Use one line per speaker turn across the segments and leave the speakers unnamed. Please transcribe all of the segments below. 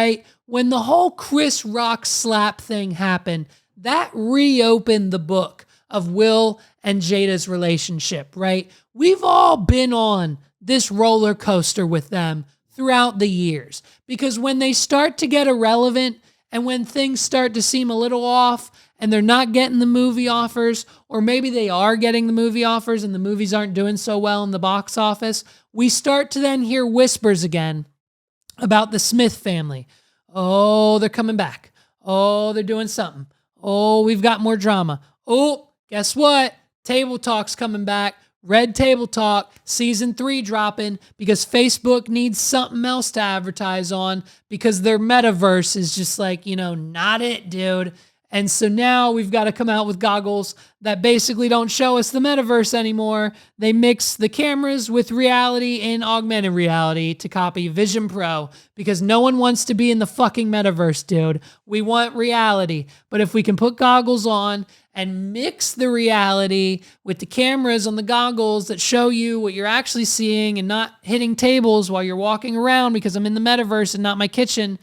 right? When the whole Chris Rock slap thing happened, that reopened the book of Will and Jada's relationship, right? We've all been on this roller coaster with them throughout the years, because when they start to get irrelevant and when things start to seem a little off and they're not getting the movie offers, or maybe they are getting the movie offers and the movies aren't doing so well in the box office, we start to then hear whispers again about the Smith family. Oh, they're coming back. Oh, they're doing something. Oh, we've got more drama. Oh, guess what? Table Talk's coming back. Red Table Talk, season 3 dropping because Facebook needs something else to advertise on because their metaverse is just like, not it, dude. And so now we've got to come out with goggles that basically don't show us the metaverse anymore. They mix the cameras with reality and augmented reality to copy Vision Pro because no one wants to be in the fucking metaverse, dude. We want reality. But if we can put goggles on and mix the reality with the cameras on the goggles that show you what you're actually seeing and not hitting tables while you're walking around because I'm in the metaverse and not my kitchen,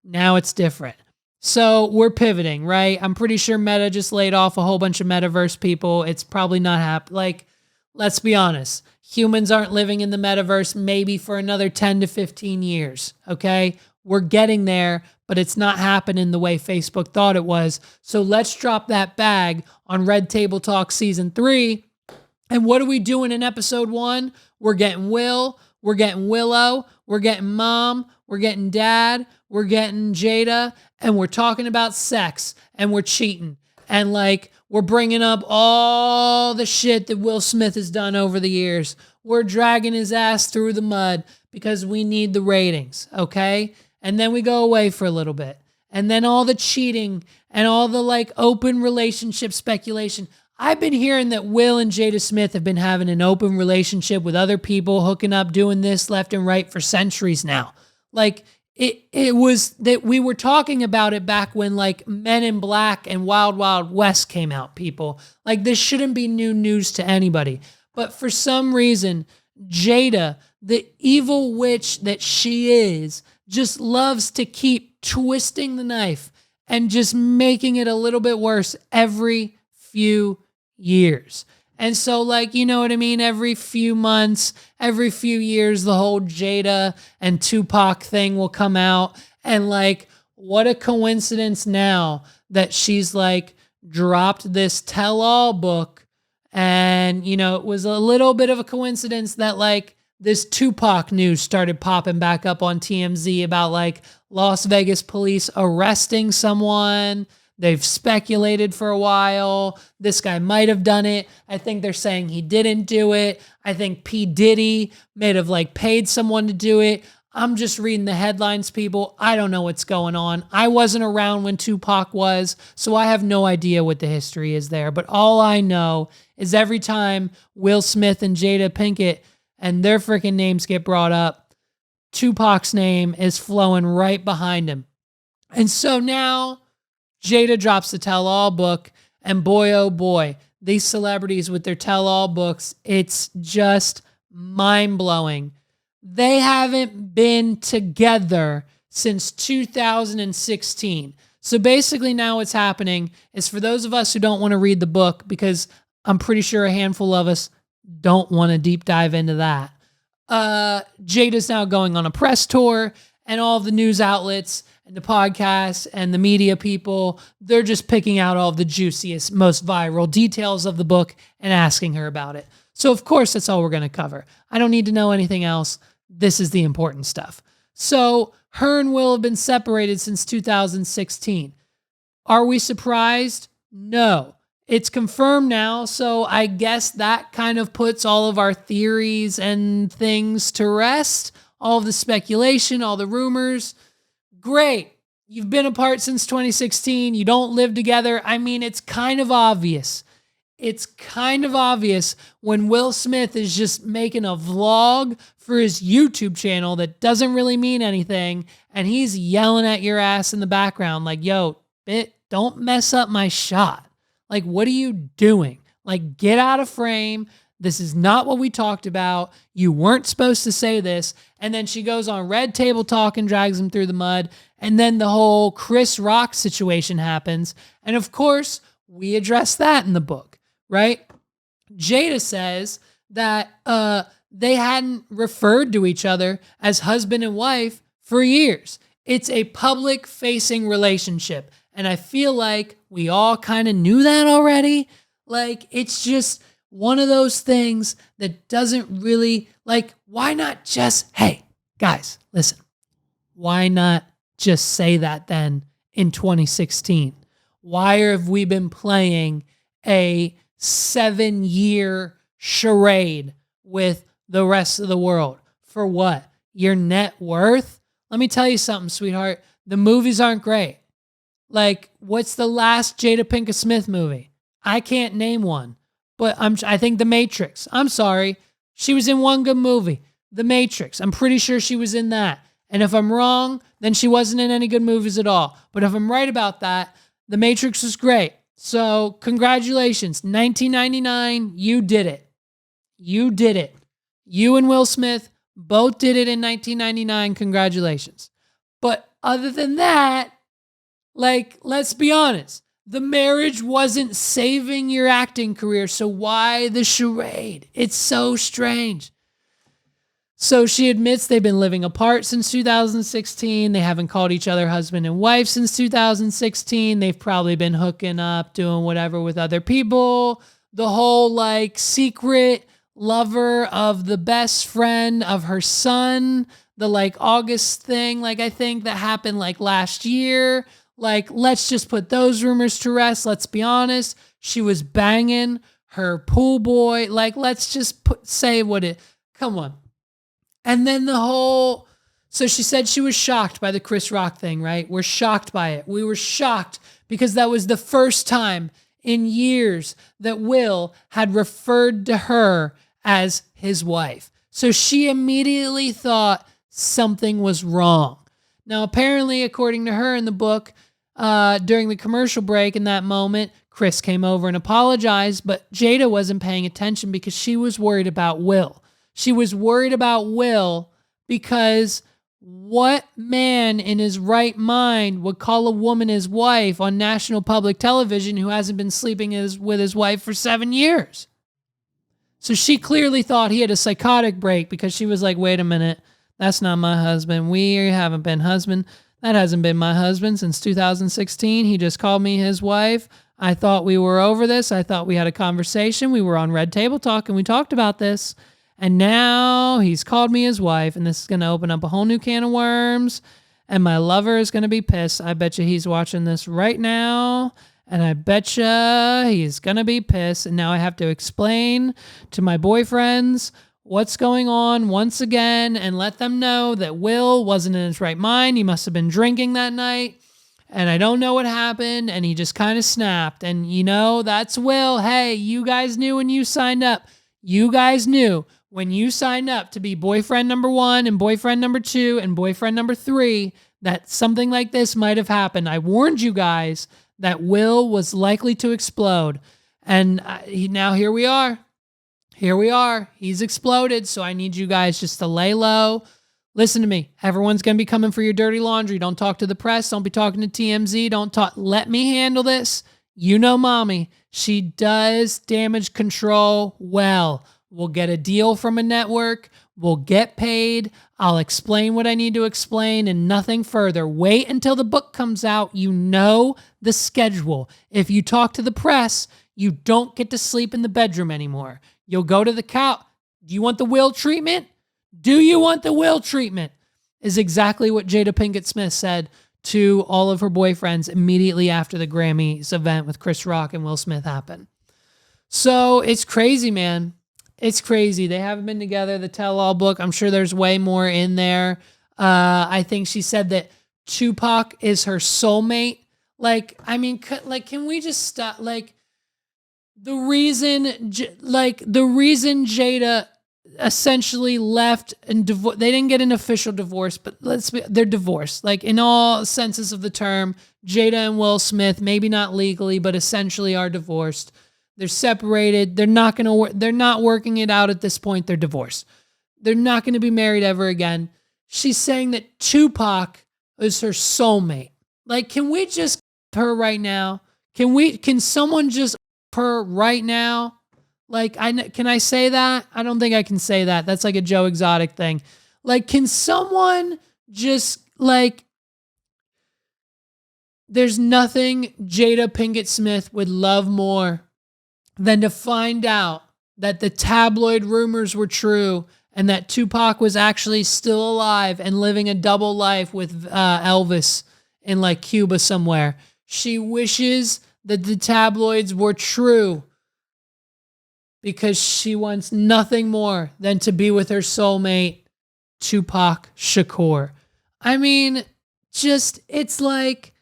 now it's different. So we're pivoting, right? I'm pretty sure Meta just laid off a whole bunch of metaverse people. It's probably not happening. Like, let's be honest. Humans aren't living in the metaverse maybe for another 10 to 15 years, okay? We're getting there, but it's not happening the way Facebook thought it was. So let's drop that bag on Red Table Talk Season 3. And what are we doing in Episode 1? We're getting Will. We're getting Willow. We're getting Mom. We're getting Dad. We're getting Jada. And we're talking about sex. And we're cheating. And we're bringing up all the shit that Will Smith has done over the years. We're dragging his ass through the mud because we need the ratings, okay? And then we go away for a little bit. And then all the cheating and all the open relationship speculation. I've been hearing that Will and Jada Smith have been having an open relationship with other people, hooking up, doing this left and right for centuries now. It was that we were talking about it back when Men in Black and Wild Wild West came out, people. This shouldn't be new news to anybody. But for some reason, Jada, the evil witch that she is, just loves to keep twisting the knife and just making it a little bit worse every few years. And so you know what I mean? Every few months, every few years, the whole Jada and Tupac thing will come out. And what a coincidence now that she's dropped this tell-all book. And, it was a little bit of a coincidence that this Tupac news started popping back up on TMZ about Las Vegas police arresting someone. They've speculated for a while. This guy might have done it. I think they're saying he didn't do it. I think P. Diddy may have paid someone to do it. I'm just reading the headlines, people. I don't know what's going on. I wasn't around when Tupac was, so I have no idea what the history is there. But all I know is every time Will Smith and Jada Pinkett and their freaking names get brought up, Tupac's name is flowing right behind him. And so now Jada drops the tell-all book, and boy, oh boy, these celebrities with their tell-all books, it's just mind-blowing. They haven't been together since 2016. So basically now what's happening is, for those of us who don't want to read the book, because I'm pretty sure a handful of us don't want to deep dive into that, Jada's now going on a press tour, and all of the news outlets and the podcasts and the media people, they're just picking out all of the juiciest, most viral details of the book and asking her about it. So of course, that's all we're going to cover. I don't need to know anything else. This is the important stuff. So her and Will have been separated since 2016. Are we surprised? No. It's confirmed now, so I guess that kind of puts all of our theories and things to rest. All of the speculation, all the rumors. Great. You've been apart since 2016. You don't live together. I mean, it's kind of obvious. It's kind of obvious when Will Smith is just making a vlog for his YouTube channel that doesn't really mean anything, and he's yelling at your ass in the background yo, don't mess up my shot. What are you doing? Get out of frame. This is not what we talked about. You weren't supposed to say this. And then she goes on Red Table Talk and drags him through the mud. And then the whole Chris Rock situation happens. And of course, we address that in the book, right? Jada says that they hadn't referred to each other as husband and wife for years. It's a public-facing relationship. And I feel like we all kind of knew that already. Like, it's just one of those things that doesn't really, like, why not just, hey, guys, listen, why not just say that then in 2016? Why have we been playing a 7-year charade with the rest of the world? For what? Your net worth? Let me tell you something, sweetheart. The movies aren't great. Like, what's the last Jada Pinkett Smith movie? I can't name one, but I think The Matrix. I'm sorry. She was in one good movie, The Matrix. I'm pretty sure she was in that. And if I'm wrong, then she wasn't in any good movies at all. But if I'm right about that, The Matrix was great. So congratulations. 1999, you did it. You did it. You and Will Smith both did it in 1999. Congratulations. But other than that, like, let's be honest. The marriage wasn't saving your acting career, so why the charade? It's so strange. So she admits they've been living apart since 2016. They haven't called each other husband and wife since 2016. They've probably been hooking up, doing whatever with other people. The whole, like, secret lover of the best friend of her son, the, like, August thing, like, I think that happened, like, last year. Like, let's just put those rumors to rest. Let's be honest. She was banging her pool boy. Like, let's just say what it, come on. And then so she said she was shocked by the Chris Rock thing, right? We're shocked by it. We were shocked because that was the first time in years that Will had referred to her as his wife. So she immediately thought something was wrong. Now, apparently, according to her in the book, during the commercial break in that moment, Chris came over and apologized, but Jada wasn't paying attention because she was worried about Will. She was worried about Will because what man in his right mind would call a woman his wife on national public television who hasn't been sleeping with his wife for 7 years? So she clearly thought he had a psychotic break because she was like, wait a minute, that's not my husband. We haven't been husband. That hasn't been my husband since 2016. He just called me his wife. I thought we were over this. I thought we had a conversation. We were on Red Table Talk and we talked about this. And now he's called me his wife, and this is going to open up a whole new can of worms, and my lover is going to be pissed. I bet you he's watching this right now, and I bet you he's going to be pissed. And now I have to explain to my boyfriends what's going on once again and let them know that Will wasn't in his right mind. He must have been drinking that night, and I don't know what happened, and he just kind of snapped. And, you know, that's Will. Hey, you guys knew when you signed up. You guys knew when you signed up to be boyfriend number 1 and boyfriend number 2 and boyfriend number 3 that something like this might have happened. I warned you guys that Will was likely to explode. And now here we are. Here we are. He's exploded. So I need you guys just to lay low. Listen to me. Everyone's going to be coming for your dirty laundry. Don't talk to the press. Don't be talking to TMZ. Don't talk. Let me handle this. You know, mommy, she does damage control well. We'll get a deal from a network. We'll get paid. I'll explain what I need to explain and nothing further. Wait until the book comes out. You know the schedule. If you talk to the press, you don't get to sleep in the bedroom anymore. You'll go to the couch. Do you want the Will treatment? Do you want the Will treatment? Is exactly what Jada Pinkett Smith said to all of her boyfriends immediately after the Grammys event with Chris Rock and Will Smith happened. So it's crazy, man. It's crazy. They haven't been together. The tell-all book, I'm sure there's way more in there. I think she said that Tupac is her soulmate. Like, I mean, can we just stop? Like, the reason Jada essentially left and they didn't get an official divorce, but they're divorced. Like, in all senses of the term, Jada and Will Smith, maybe not legally, but essentially are divorced. They're separated. They're not going to they're not working it out at this point. They're divorced. They're not going to be married ever again. She's saying that Tupac is her soulmate. Like, can we just her right now? Can someone just her right now? Like, can I say that? I don't think I can say that. That's like a Joe Exotic thing. Like, can someone just, like, there's nothing Jada Pinkett Smith would love more than to find out that the tabloid rumors were true and that Tupac was actually still alive and living a double life with Elvis in like Cuba somewhere. She wishes that the tabloids were true because she wants nothing more than to be with her soulmate, Tupac Shakur. I mean, just, it's like,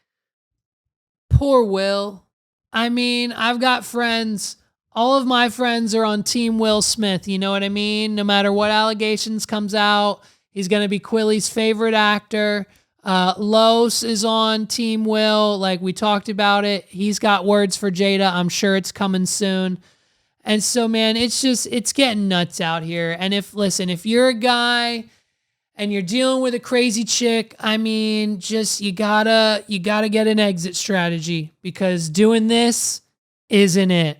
poor Will. I mean, I've got friends. All of my friends are on Team Will Smith. You know what I mean? No matter what allegations comes out, he's going to be Quilly's favorite actor. Los is on Team Will. Like, we talked about it. He's got words for Jada. I'm sure it's coming soon. And so, man, it's getting nuts out here. And if you're a guy and you're dealing with a crazy chick, I mean, just, you gotta get an exit strategy, because doing this isn't it.